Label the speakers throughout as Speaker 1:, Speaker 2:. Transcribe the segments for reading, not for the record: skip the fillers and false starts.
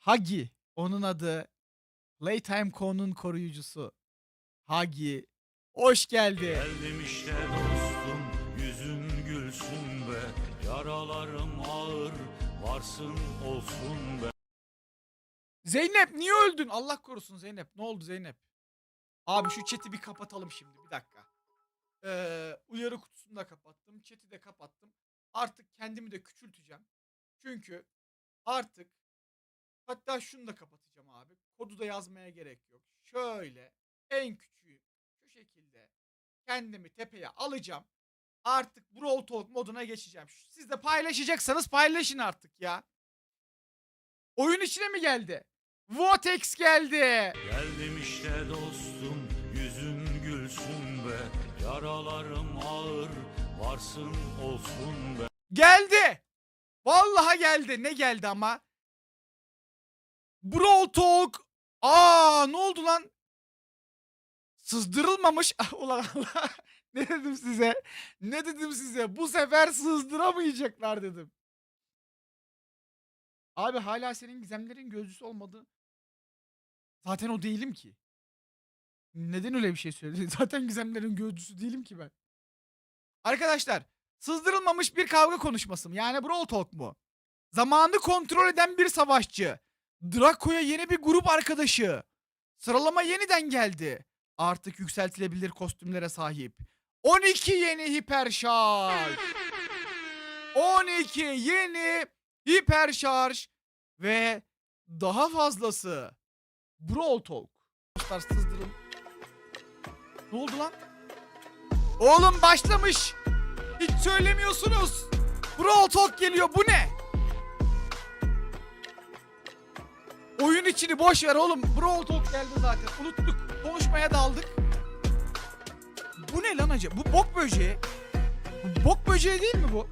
Speaker 1: Hagi. Onun adı. Playtime Co'nun koruyucusu. Hagi. Hoş geldi.
Speaker 2: Geldim işte dostum, yüzün gülsün be. Yaralarım ağır, varsın olsun be.
Speaker 1: Zeynep niye öldün? Allah korusun Zeynep. Ne oldu Zeynep? Abi şu chat'i bir kapatalım şimdi. Bir dakika. Uyarı kutusunu da kapattım. Chat'i de kapattım. Artık kendimi de küçülteceğim. Çünkü artık hatta şunu da kapatacağım abi. Kodu da yazmaya gerek yok. Şöyle en küçüğü şu şekilde kendimi tepeye alacağım. Artık Brawl Talk moduna geçeceğim. Siz de paylaşacaksanız paylaşın artık ya. Oyun içine mi geldi? Votex geldi.
Speaker 2: Geldim işte dostum, yüzün gülsün be. Yaralarım ağır, varsın olsun be.
Speaker 1: Geldi. Vallahi geldi. Ne geldi ama? Brawl Talk. Ne oldu lan? Sızdırılmamış. Ulan Allah. Ne dedim size? Ne dedim size? Bu sefer sızdıramayacaklar dedim. Abi hala senin gizemlerin gözcüsü olmadı. Zaten o değilim ki. Neden öyle bir şey söyledin? Zaten gizemlerin gözcüsü değilim ki ben. Arkadaşlar, sızdırılmamış bir kavga konuşması mı? Yani Brawl Talk mu? Zamanı kontrol eden bir savaşçı. Draco'ya yeni bir grup arkadaşı. Sıralama yeniden geldi. Artık yükseltilebilir kostümlere sahip. 12 yeni Hypercharge. 12 yeni Hypercharge ve daha fazlası. Brawl Talk. Sızdırın. Ne oldu lan? Oğlum başlamış. Hiç söylemiyorsunuz. Brawl Talk geliyor. Bu ne? Oyun içini boş ver oğlum. Brawl Talk geldi zaten. Unuttuk. Konuşmaya daldık. Bu ne lan acaba? Bu bok böceği. Bu bok böceği değil mi bu?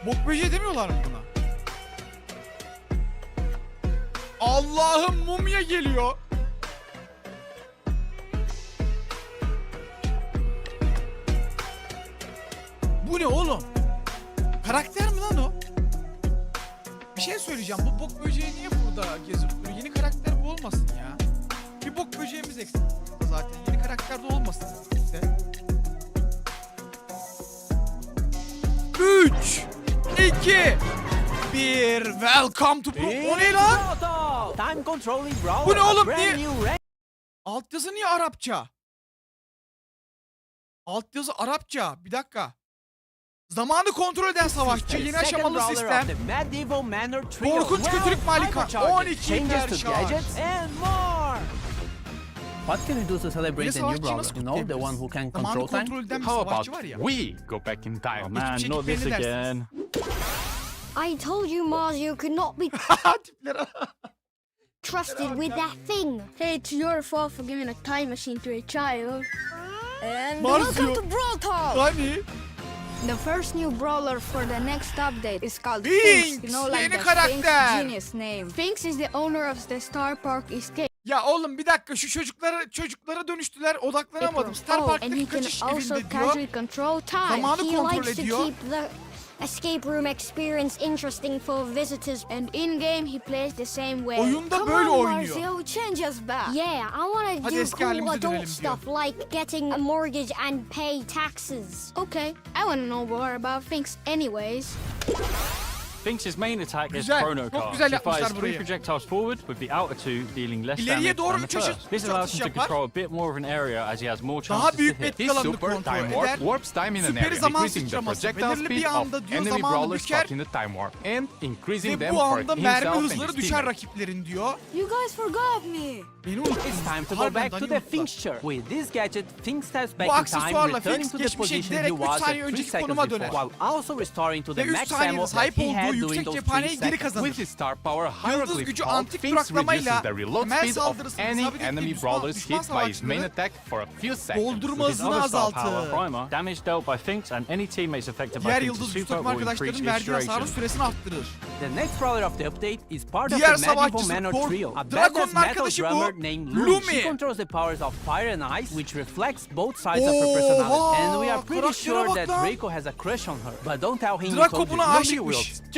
Speaker 1: Bok böceği demiyorlar mı buna? Allah'ım mumya geliyor. Bu ne oğlum? Karakter mi lan o? Bir şey söyleyeceğim. Bu bok böceği niye burada gezip duruyor? Yeni karakter bu olmasın ya. Bir bok böceğimiz eksik zaten. Yeni karakter de olmasın. İşte. 3 2 1 Welcome to Brawl. O ne lan? Bu ne oğlum? Niye? Altyazı niye Arapça? Altyazı Arapça. Bir dakika. Zamanı kontrol eden savaşçı, yeni aşamalı sistem, korkunç kötülük malika, 12 Hypercharge.
Speaker 3: What can we do to celebrate the new brawler? You know, the one who can control time?
Speaker 1: Kontrol eden bir
Speaker 4: How about
Speaker 1: savaşçı var ya.
Speaker 4: we go back in time?
Speaker 1: Hiçbir
Speaker 4: Man,
Speaker 1: şey
Speaker 4: not this
Speaker 1: gitmeli
Speaker 4: again.
Speaker 5: I told you, Mars, you could not be
Speaker 1: Tiplere.
Speaker 5: trusted with that thing.
Speaker 6: Hey, it's your fault for giving a time machine to a child.
Speaker 5: And
Speaker 1: Mars
Speaker 5: welcome
Speaker 1: diyor.
Speaker 5: to Brawl Talk.
Speaker 1: Hani?
Speaker 6: The first new brawler for the next update is called
Speaker 1: Finx,
Speaker 6: Finx. You know, like
Speaker 1: yeni
Speaker 6: the
Speaker 1: karakter.
Speaker 6: Finx genius name. Finx is the owner of the Star Park Escape.
Speaker 1: Ya oğlum bir dakika şu çocuklara dönüştüler, odaklanamadım. Star
Speaker 6: and he
Speaker 1: Park'taki
Speaker 6: can
Speaker 1: kaçış
Speaker 6: also
Speaker 1: evinde diyor.
Speaker 6: casually control time.
Speaker 1: Zamanı
Speaker 5: He
Speaker 1: kontrol
Speaker 5: likes to
Speaker 1: ediyor.
Speaker 5: keep the escape room experience interesting for visitors.
Speaker 6: And in game, he plays the same way.
Speaker 1: Oyunda
Speaker 5: Come
Speaker 1: böyle
Speaker 5: on,
Speaker 1: oynuyor.
Speaker 5: Marcio, change us back. Yeah, I want to
Speaker 1: Hadi
Speaker 5: do
Speaker 1: eski
Speaker 5: cool
Speaker 1: halimize dönelim
Speaker 5: adult
Speaker 1: diyor.
Speaker 5: stuff like getting a mortgage and pay taxes.
Speaker 6: Okay, I want to know more about Finx anyways.
Speaker 4: Finx's main attack is
Speaker 1: Güzel,
Speaker 4: Chrono
Speaker 1: çok
Speaker 4: Cast.
Speaker 1: güzel
Speaker 4: He
Speaker 1: yapmışlar
Speaker 4: fires 3
Speaker 1: burayı.
Speaker 4: projectiles forward with the outer two dealing less
Speaker 1: İleriye
Speaker 4: damage
Speaker 1: doğru
Speaker 4: than
Speaker 1: üç
Speaker 4: the
Speaker 1: atış
Speaker 4: first. This allows him to
Speaker 1: yapar.
Speaker 4: control a bit more of an area as he has more chances
Speaker 1: Daha
Speaker 4: to
Speaker 1: büyük bir
Speaker 4: hit.
Speaker 1: etki
Speaker 7: His
Speaker 1: alanını
Speaker 7: super
Speaker 1: kontrol
Speaker 7: time
Speaker 1: eder.
Speaker 7: warp warps time in an
Speaker 1: Süperi
Speaker 7: area,
Speaker 1: zaman
Speaker 7: decreasing the
Speaker 1: sıçraması.
Speaker 7: projectile
Speaker 1: Belirli bir
Speaker 7: speed
Speaker 1: anda
Speaker 7: of
Speaker 1: diyor,
Speaker 7: enemy
Speaker 1: zamanı
Speaker 7: brawlers
Speaker 1: büker.
Speaker 7: caught in the time warp and increasing
Speaker 1: Ve
Speaker 7: them
Speaker 1: bu
Speaker 7: for
Speaker 1: anda mermi
Speaker 7: himself and
Speaker 1: hızları
Speaker 7: his
Speaker 1: düşer
Speaker 7: teammates.
Speaker 1: rakiplerin diyor.
Speaker 6: You guys forgot me.
Speaker 1: Beni unuttunuz.
Speaker 3: It's time to go
Speaker 1: Harbiden
Speaker 3: back to
Speaker 1: Dani
Speaker 3: the
Speaker 1: unuttular.
Speaker 3: Finxture. With this gadget, Finx steps
Speaker 1: Bu
Speaker 3: back in
Speaker 1: aksesuarla
Speaker 3: time, returning
Speaker 1: Finx
Speaker 3: to the
Speaker 1: geçmişe
Speaker 3: position
Speaker 1: giderek
Speaker 3: he
Speaker 1: 3
Speaker 3: was at
Speaker 1: saniye
Speaker 3: 3
Speaker 1: önceki
Speaker 3: seconds
Speaker 1: konuma
Speaker 3: before,
Speaker 1: döner.
Speaker 3: while also restoring to
Speaker 1: Ve
Speaker 3: the
Speaker 1: 3
Speaker 3: max
Speaker 1: saniyede
Speaker 3: ammo
Speaker 1: sahip
Speaker 3: that he had
Speaker 1: olduğu
Speaker 3: during
Speaker 1: yüksek
Speaker 3: those 3
Speaker 1: cephaneyi geri
Speaker 3: seconds.
Speaker 1: kazanır.
Speaker 7: With his star power
Speaker 1: Yıldız
Speaker 7: hierarchy
Speaker 1: gücü
Speaker 7: called,
Speaker 1: antik
Speaker 7: Finx
Speaker 1: duraklamayla
Speaker 7: reduces the reload
Speaker 1: temel
Speaker 7: speed of
Speaker 1: saldırısını
Speaker 7: any
Speaker 1: sabit ettiği
Speaker 7: enemy
Speaker 1: düşman
Speaker 7: brawlers hit by his main
Speaker 1: savaşçıları
Speaker 7: attack for a few seconds.
Speaker 1: doldurma
Speaker 4: With his
Speaker 1: hızını
Speaker 4: other star power,
Speaker 1: azaltır.
Speaker 4: Primer, damage dealt by Finx and any teammates affected by
Speaker 1: Diğer
Speaker 4: Finx's
Speaker 1: yıldız güçlü
Speaker 4: super
Speaker 1: takım
Speaker 4: will increase
Speaker 1: arkadaşların
Speaker 4: its
Speaker 1: verdiği hasarın
Speaker 4: duration.
Speaker 1: süresini arttırır.
Speaker 3: The next brawler of the update is part of
Speaker 1: Diğer
Speaker 3: the medieval
Speaker 1: savaşçısı
Speaker 3: manor
Speaker 1: Kor-
Speaker 3: trio. A
Speaker 1: Dragon'un
Speaker 3: badass metal
Speaker 1: arkadaşı bu.
Speaker 3: drummer named Lumi.
Speaker 1: Lumi.
Speaker 3: She controls the powers of fire and ice, which reflects both sides of her personality. And we are pretty
Speaker 1: karaktere
Speaker 3: sure
Speaker 1: bak
Speaker 3: that
Speaker 1: lan.
Speaker 3: Draco has a crush on her. But don't tell him
Speaker 1: Draco
Speaker 3: you told
Speaker 1: buna
Speaker 3: you.
Speaker 1: aşıkmış.
Speaker 7: Will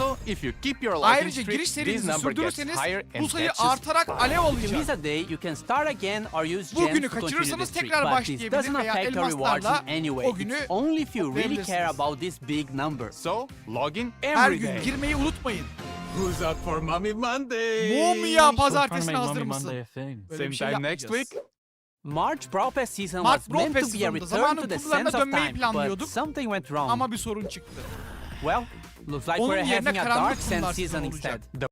Speaker 7: Also, if you keep your login
Speaker 1: Ayrıca
Speaker 7: streak,
Speaker 1: giriş
Speaker 7: this
Speaker 1: serinizi
Speaker 7: number gets
Speaker 1: sürdürürseniz
Speaker 7: higher
Speaker 1: bu
Speaker 7: and
Speaker 1: sayı
Speaker 7: that's just
Speaker 1: artarak
Speaker 7: fine.
Speaker 1: alev
Speaker 3: If you miss
Speaker 1: alacak.
Speaker 3: a day, you can start again or use
Speaker 1: Bu günü
Speaker 3: gems to continue the
Speaker 1: kaçırırsanız
Speaker 3: streak.
Speaker 1: tekrar
Speaker 3: But this
Speaker 1: başlayabilir
Speaker 3: doesn't
Speaker 1: veya
Speaker 3: affect your rewards
Speaker 1: elmaslarla
Speaker 3: in any way.
Speaker 1: o günü
Speaker 3: It's only if you really care
Speaker 1: toplayabilirsiniz.
Speaker 3: about this big number.
Speaker 7: So, log in
Speaker 1: Her
Speaker 7: every
Speaker 1: gün
Speaker 7: day.
Speaker 1: girmeyi unutmayın.
Speaker 7: Who's out for Mommy Monday?
Speaker 1: Mumya
Speaker 4: Trying to
Speaker 1: pazartesine
Speaker 4: make
Speaker 1: hazır
Speaker 4: Mummy
Speaker 1: mısın?
Speaker 4: Monday a thing.
Speaker 1: Böyle bir
Speaker 7: Same
Speaker 1: şey
Speaker 7: time next
Speaker 1: yapmayacağız.
Speaker 7: week?
Speaker 3: March Brawl Pass season
Speaker 1: Mart
Speaker 3: was
Speaker 1: Brawl
Speaker 3: meant to
Speaker 1: Pass
Speaker 3: be a
Speaker 1: sezonunda
Speaker 3: return
Speaker 1: zamanın
Speaker 3: to the
Speaker 1: kutularına
Speaker 3: sense of
Speaker 1: dönmeyi
Speaker 3: time,
Speaker 1: planlıyorduk.
Speaker 3: but something went wrong.
Speaker 1: Ama bir sorun çıktı.
Speaker 3: Well, looks like
Speaker 1: Onun
Speaker 3: we're
Speaker 1: yerine
Speaker 3: having a
Speaker 1: karanlık
Speaker 3: Dark Sense
Speaker 1: kumlar
Speaker 3: season
Speaker 1: sezonu olacak.
Speaker 3: instead.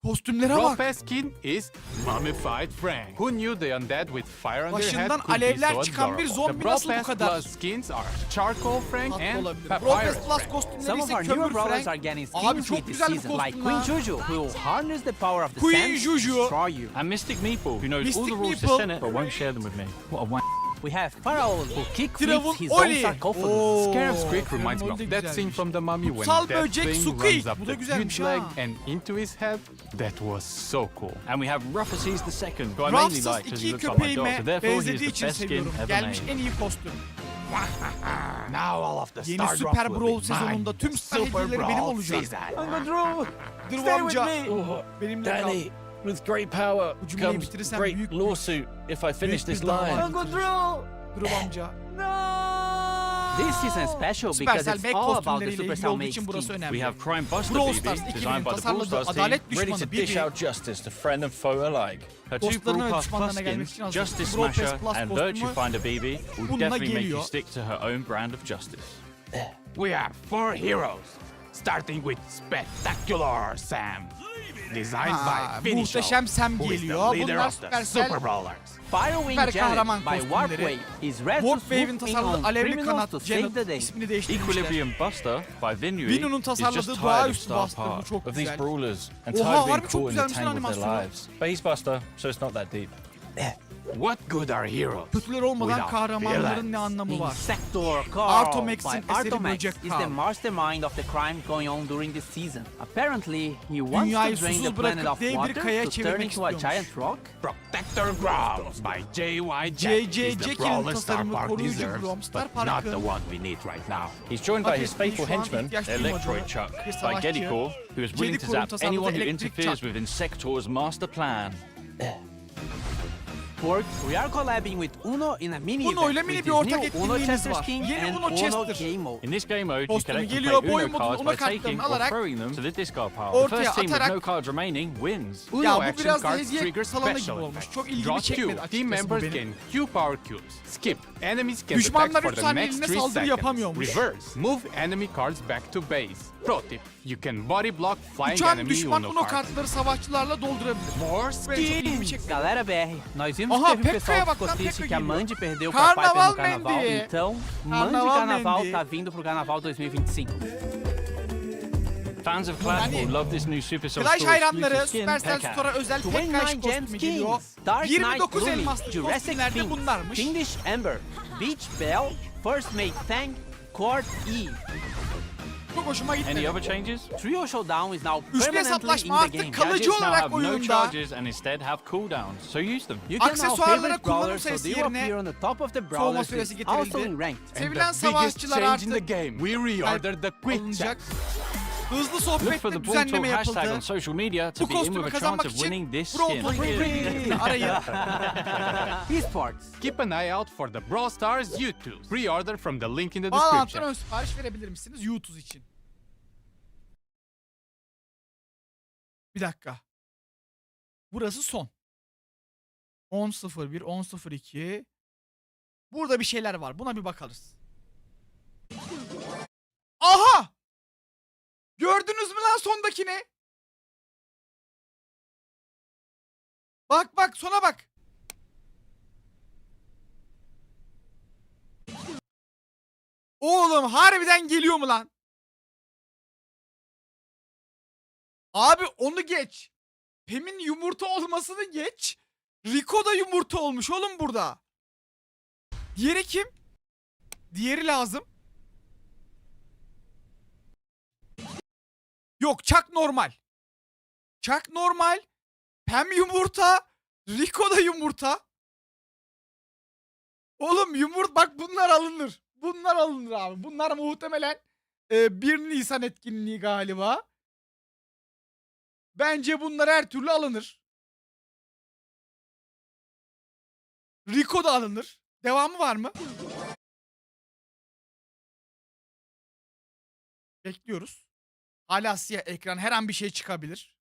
Speaker 1: Kostümlere
Speaker 7: Brawl
Speaker 1: bak.
Speaker 7: Pass skin is Mummified Frank. Who knew the undead with fire on their head
Speaker 1: Başından
Speaker 7: could be
Speaker 1: alevler
Speaker 7: so
Speaker 1: çıkan bir
Speaker 7: adorable?
Speaker 1: zombi
Speaker 7: The Brawl
Speaker 1: nasıl bu
Speaker 7: Pass
Speaker 1: kadar
Speaker 7: Plus skins are Charcoal Frank
Speaker 1: tatlı
Speaker 7: and
Speaker 1: olabilir? Brawl
Speaker 7: Papyrus
Speaker 1: Pass Plus
Speaker 7: Frank.
Speaker 1: kostümleri
Speaker 3: Some of
Speaker 1: ise
Speaker 3: our newer
Speaker 1: kömür
Speaker 3: brawlers
Speaker 1: Frank.
Speaker 3: are getting
Speaker 1: Abi
Speaker 3: skins
Speaker 1: çok
Speaker 3: with this
Speaker 1: güzel bir
Speaker 3: season, like
Speaker 1: kostüm
Speaker 3: Queen
Speaker 1: lan.
Speaker 3: Juju, who will harness the power of the
Speaker 1: Queen
Speaker 3: sense
Speaker 1: Juju.
Speaker 3: to destroy you.
Speaker 4: And Mystic Meeple, who knows all
Speaker 1: Mystic
Speaker 4: the rules
Speaker 1: Meeple.
Speaker 4: to Senate but won't share them with me. What a wank.
Speaker 3: We have Pharaoh, who kick
Speaker 1: Travel
Speaker 3: flips his
Speaker 1: Oli.
Speaker 3: own sarcophagus.
Speaker 1: Oo,
Speaker 7: Scarab Squeak reminds me
Speaker 1: Travel
Speaker 7: of
Speaker 1: Oli
Speaker 7: that
Speaker 1: güzelmiş.
Speaker 7: scene from the Mummy when
Speaker 1: Kutsal
Speaker 7: that
Speaker 1: böcek
Speaker 7: thing
Speaker 1: Squeak.
Speaker 7: runs up
Speaker 1: Bu
Speaker 7: the
Speaker 1: da güzelmiş
Speaker 7: huge leg
Speaker 1: ha.
Speaker 7: and into his head. That was so cool.
Speaker 4: And we have Ruffuses the second, who I mainly
Speaker 1: Rafsız
Speaker 4: like because he
Speaker 1: iki
Speaker 4: looks like my dog,
Speaker 1: köpeğime
Speaker 4: so therefore he is
Speaker 1: benzediği
Speaker 4: the
Speaker 1: için
Speaker 4: best skin
Speaker 1: seviyorum.
Speaker 4: ever
Speaker 1: Gelmiş
Speaker 4: made.
Speaker 1: en iyi kostüm.
Speaker 7: Now all of the
Speaker 1: Yeni
Speaker 7: star
Speaker 1: Super
Speaker 7: drops
Speaker 1: Brawl
Speaker 7: will be
Speaker 1: sezonunda
Speaker 7: mine.
Speaker 1: tüm star
Speaker 7: Super
Speaker 1: hediyeleri benim
Speaker 7: Brawl
Speaker 1: olacak.
Speaker 7: season.
Speaker 1: Drew amca benimle kal.
Speaker 8: Danny, with great power
Speaker 1: Bu cümleyi
Speaker 8: comes
Speaker 1: bitirirsem
Speaker 8: great
Speaker 1: büyük-
Speaker 8: lawsuit if I finish
Speaker 1: büyük
Speaker 8: this
Speaker 1: bir dava
Speaker 8: line.
Speaker 1: açılır. Drew amca.
Speaker 3: This season is special because
Speaker 1: Supercell
Speaker 3: it's
Speaker 1: Make
Speaker 3: all about the
Speaker 1: kostümleriyle ilgili
Speaker 3: Supercell
Speaker 1: olduğu
Speaker 3: Make
Speaker 1: için burası
Speaker 3: skin.
Speaker 1: önemli.
Speaker 4: We have Crime Buster
Speaker 1: Brawl
Speaker 4: BB,
Speaker 1: Stars
Speaker 4: designed
Speaker 1: ekibinin
Speaker 4: by the Brawl
Speaker 1: tasarladığı
Speaker 4: Stars team.
Speaker 1: adalet
Speaker 8: Ready
Speaker 1: düşmanı
Speaker 8: to dish
Speaker 1: Bibi,
Speaker 8: out justice to friend and foe alike.
Speaker 4: Her two
Speaker 1: dostlarına
Speaker 4: Brawl
Speaker 1: ve
Speaker 4: Pass
Speaker 1: düşmanlarına
Speaker 4: Plus
Speaker 1: gelmek
Speaker 4: skins,
Speaker 1: için hazır.
Speaker 4: Justice
Speaker 1: Brawl Pass
Speaker 4: Smasher
Speaker 1: Plus
Speaker 4: and
Speaker 1: kostümü
Speaker 4: Virtue Finder BB, will
Speaker 1: bununla
Speaker 4: definitely make you
Speaker 1: geliyor.
Speaker 4: stick to her own brand of justice.
Speaker 7: We have 4 heroes, starting with Spectacular Sam, designed by Finx,
Speaker 1: muhteşem Sam
Speaker 7: who is the
Speaker 1: geliyor.
Speaker 7: leader
Speaker 1: Bunlar
Speaker 7: of the
Speaker 1: Supercell
Speaker 7: Super Brawlers.
Speaker 3: Firewing
Speaker 1: Süper kahraman
Speaker 3: Janet by
Speaker 1: kostümleri.
Speaker 3: Warpwave is red to
Speaker 1: Warpwave'in
Speaker 3: swoop in
Speaker 1: tasarladığı
Speaker 3: on
Speaker 1: alevli
Speaker 3: criminals
Speaker 1: kanat
Speaker 3: to save the
Speaker 1: Janet
Speaker 3: day.
Speaker 1: ismini değiştirmişler.
Speaker 4: Equilibrium Buster by Vinui
Speaker 1: Vinu'nun
Speaker 4: is just
Speaker 1: tasarladığı
Speaker 4: tired of
Speaker 1: doğaüstü
Speaker 4: star
Speaker 1: Buster bu
Speaker 4: power.
Speaker 1: çok
Speaker 8: Of these
Speaker 1: güzel.
Speaker 8: brawlers and
Speaker 1: Oha,
Speaker 8: tired of being
Speaker 1: harbi çok
Speaker 8: caught in the
Speaker 1: güzelmiş lan
Speaker 8: tangle of their
Speaker 1: animasyonu.
Speaker 8: lives. But he's Buster, so it's not that deep.
Speaker 7: What good are heroes
Speaker 1: Kötüler olmadan
Speaker 7: without
Speaker 1: kahramanların
Speaker 7: villains?
Speaker 1: ne anlamı var?
Speaker 3: Insector Carl
Speaker 1: Artomax'in
Speaker 3: by
Speaker 1: eseri
Speaker 3: Artomax
Speaker 1: Böcek
Speaker 3: is
Speaker 1: Carl.
Speaker 3: the mastermind of the crime going on during this season. Apparently, he wants
Speaker 1: Dünyayı
Speaker 3: to drain
Speaker 1: susuz
Speaker 3: the planet
Speaker 1: bırakıp
Speaker 3: of
Speaker 1: dev bir
Speaker 3: water
Speaker 1: kayaya
Speaker 3: to turn
Speaker 1: çevirmek
Speaker 3: into a
Speaker 1: istiyormuş.
Speaker 3: giant rock.
Speaker 7: Protector Grom by J.Y. Jack
Speaker 1: J.J.
Speaker 7: is the
Speaker 1: Jack'in
Speaker 7: brawler Star
Speaker 1: tasarımı
Speaker 7: Park
Speaker 1: koruyucu
Speaker 7: deserves,
Speaker 1: Grom, Star
Speaker 7: but not
Speaker 1: Park'ın
Speaker 7: the one we need right now.
Speaker 8: He's joined by
Speaker 1: hak
Speaker 8: his
Speaker 1: ettiği
Speaker 8: faithful
Speaker 1: şu an
Speaker 8: henchman,
Speaker 1: ihtiyaç
Speaker 4: Electroid
Speaker 1: duymadığı
Speaker 4: Chuck
Speaker 1: bir
Speaker 4: by
Speaker 1: savaşçı.
Speaker 4: Geddycore, who is willing to
Speaker 1: Geddycore'un
Speaker 4: zap
Speaker 1: tasarladığı
Speaker 4: anyone who
Speaker 1: elektrik
Speaker 4: interferes
Speaker 1: Chuck.
Speaker 4: with Insector's master plan.
Speaker 3: Fork, we are collabing with Uno in a mini
Speaker 1: Uno ile
Speaker 3: event
Speaker 1: mini
Speaker 3: with
Speaker 1: bir
Speaker 3: his
Speaker 1: ortak
Speaker 3: new Uno
Speaker 1: etkinliğimiz
Speaker 3: Chester
Speaker 1: var.
Speaker 3: skin
Speaker 1: Yeni
Speaker 3: and
Speaker 1: Uno Chester.
Speaker 3: Game Mode.
Speaker 4: In this game mode, you
Speaker 1: Kostümü
Speaker 4: can activate
Speaker 1: geliyor, boy
Speaker 4: Uno
Speaker 1: modunu
Speaker 4: cards
Speaker 1: Uno
Speaker 4: by taking
Speaker 1: kartlarını
Speaker 4: or
Speaker 1: alarak
Speaker 4: throwing them to the discard pile.
Speaker 1: ortaya
Speaker 4: The first team with
Speaker 1: atarak-
Speaker 4: no cards remaining wins.
Speaker 7: Uno
Speaker 1: Ya bu
Speaker 7: action
Speaker 1: biraz da
Speaker 7: cards
Speaker 1: hediye
Speaker 7: trigger
Speaker 1: salonu gibi
Speaker 7: special
Speaker 1: olmuş.
Speaker 7: effects.
Speaker 1: Çok ilgimi
Speaker 7: Draw
Speaker 1: çekmedi
Speaker 7: 2.
Speaker 1: açıkçası
Speaker 7: Team
Speaker 1: bu
Speaker 7: members
Speaker 1: benim.
Speaker 7: can Q power cubes. Skip. Enemies can
Speaker 1: Düşmanlar
Speaker 7: detect for
Speaker 1: 3
Speaker 7: the
Speaker 1: saniyeliğine
Speaker 7: next 3
Speaker 1: saldırı
Speaker 7: seconds.
Speaker 1: yapamıyormuş.
Speaker 7: Reverse. Move enemy cards back to base. Pro tip. You can body block flying
Speaker 1: Uçan
Speaker 7: enemy
Speaker 1: düşman
Speaker 7: Uno
Speaker 1: Uno
Speaker 7: cards.
Speaker 1: kartları savaşçılarla doldurabilir.
Speaker 7: More
Speaker 1: Bu benim çok ilgimi
Speaker 7: skins.
Speaker 1: çekti.
Speaker 3: Galera BR, nós vimos
Speaker 1: Aha,
Speaker 3: que teve um
Speaker 1: Pekka'ya
Speaker 3: pessoal
Speaker 1: bak
Speaker 3: que
Speaker 1: lan,
Speaker 3: ficou triste
Speaker 1: Pekka
Speaker 3: que a
Speaker 1: geliyor.
Speaker 3: Mandy perdeu pra Piper
Speaker 1: Carnaval
Speaker 3: no carnaval.
Speaker 1: Mandy.
Speaker 3: Então, Mandy
Speaker 1: Carnaval
Speaker 3: Carnaval
Speaker 1: Mandy.
Speaker 3: tá vindo pro Carnaval 2025.
Speaker 4: Fans of Clash
Speaker 1: Yani-
Speaker 4: will love this new Supercell
Speaker 1: Clash
Speaker 4: Store
Speaker 1: hayranları
Speaker 4: exclusive skin,
Speaker 1: Supercell
Speaker 4: Pekka.
Speaker 1: Store'a özel Pekka
Speaker 3: 29 gem
Speaker 1: kostümü geliyor.
Speaker 3: skins, Dark Knight
Speaker 1: 29
Speaker 3: Lumi,
Speaker 1: elmaslı
Speaker 3: Jurassic
Speaker 1: kostümler de
Speaker 3: Finx,
Speaker 1: bunlarmış.
Speaker 3: Fiendish Amber, Beach Belle, First Mate Tank, Court E.
Speaker 1: Çok hoşuma
Speaker 4: Any
Speaker 1: gitti.
Speaker 4: other changes?
Speaker 3: Trio Showdown is now
Speaker 1: Üçlü
Speaker 3: permanently in
Speaker 1: hesaplaşma
Speaker 3: the
Speaker 1: artık
Speaker 3: game.
Speaker 1: kalıcı
Speaker 4: Gadgets now
Speaker 1: olarak
Speaker 4: have no
Speaker 1: oyunda.
Speaker 4: charges and instead have cooldowns, so use them.
Speaker 3: You can now
Speaker 1: Aksesuarlara
Speaker 3: favorite
Speaker 1: kullanım
Speaker 3: brawlers so
Speaker 1: sayısı
Speaker 3: they
Speaker 1: yerine
Speaker 3: appear on the top of the
Speaker 1: soğuma
Speaker 3: brawlers
Speaker 1: süresi
Speaker 3: list, also
Speaker 1: getirildi.
Speaker 3: in ranked.
Speaker 7: And
Speaker 1: Sevilen
Speaker 7: the biggest
Speaker 1: savaşçılar
Speaker 7: change in the
Speaker 1: artık
Speaker 7: game. We reordered the quick
Speaker 1: alınacak.
Speaker 7: chat.
Speaker 1: Hızlı
Speaker 4: Look
Speaker 1: sohbet
Speaker 4: for
Speaker 1: ve
Speaker 4: the Brawl Talk
Speaker 1: düzenleme
Speaker 4: hashtag on
Speaker 1: yapıldı.
Speaker 4: social media to
Speaker 1: Bu
Speaker 4: be in
Speaker 1: kostümü
Speaker 4: with a chance
Speaker 1: kazanmak
Speaker 4: of
Speaker 1: için
Speaker 4: winning this
Speaker 1: Brawl
Speaker 4: skin.
Speaker 1: Talk arayın.
Speaker 3: Esports.
Speaker 7: Keep an eye out for the Brawl Stars YouTube. Pre-order from the link in the
Speaker 1: Bağlantıdan
Speaker 7: description.
Speaker 1: ön sipariş verebilir misiniz YouTube için? Bir dakika. Burası son. 10.01, 10.02. Burada bir şeyler var. Buna bir bakarız. Aha! Gördünüz mü lan sondakini? Bak bak sona bak. Oğlum harbiden geliyor mu lan? Abi onu geç. Pem'in yumurta olmasını geç. Rico da yumurta olmuş oğlum burada. Diğeri kim? Diğeri lazım. Yok Chuck normal. Chuck normal. Pem yumurta. Rico da yumurta. Oğlum bak bunlar alınır. Bunlar alınır abi. Bunlar muhtemelen 1 Nisan etkinliği galiba. Bence bunlar her türlü alınır. Rico da alınır. Devamı var mı? Bekliyoruz. Hala siyah ekran, her an bir şey çıkabilir.